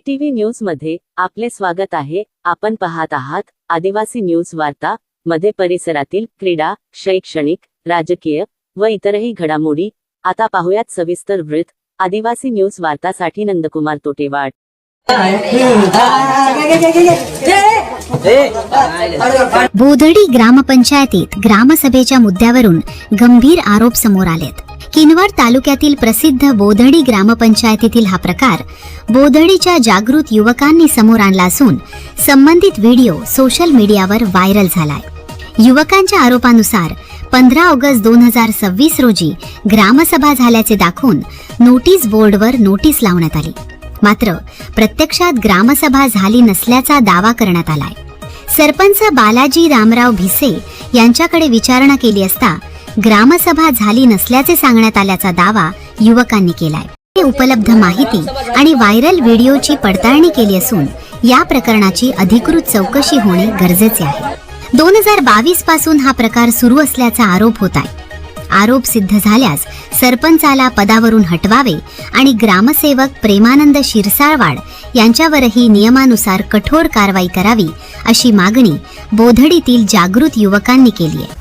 ATV news मध्ये आपले स्वागत आहे। आपण पाहत आहात आदिवासी न्यूज वार्ता मध्ये परिसरातील क्रीडा, शैक्षणिक, राजकीय व इतरही घडामोडी। आता पाहूयात सविस्तर वृत्त। आदिवासी न्यूज वार्तासाठी नंदकुमार तोटेवाड। बोधडी ग्रामपंचायतीत ग्रामसभेच्या मुद्द्यावरून गंभीर आरोप समोर आलेत। किनवट तालुक्यातील प्रसिद्ध बोधडी ग्रामपंचायतीतील हा प्रकार बोधडीच्या जागृत युवकांनी समोर आणला असून संबंधित व्हिडिओ सोशल मीडियावर व्हायरल झालाय। युवकांच्या आरोपानुसार 15 ऑगस्ट 2026 रोजी ग्रामसभा झाल्याचे दाखवून नोटीस बोर्डवर नोटीस लावण्यात आली, मात्र प्रत्यक्षात ग्रामसभा झाली नसल्याचा दावा करण्यात आलाय। सरपंच बालाजी रामराव भिसे यांच्याकडे विचारणा केली असता ग्रामसभा झाली नसल्याचे सांगण्यात आल्याचा दावा युवकांनी केलाय। उपलब्ध माहिती आणि व्हायरल व्हिडिओची पडताळणी केली असून या प्रकरणाची अधिकृत चौकशी होणे गरजेचे आहे। 2022 पासून हा प्रकार सुरू असल्याचा आरोप होत आहे। आरोप सिद्ध झाल्यास सरपंचाला पदावरून हटवावे आणि ग्रामसेवक प्रेमानंद शिरसाळवाड यांच्यावरही नियमानुसार कठोर कारवाई करावी अशी मागणी बोधडीतील जागृत युवकांनी केली आहे।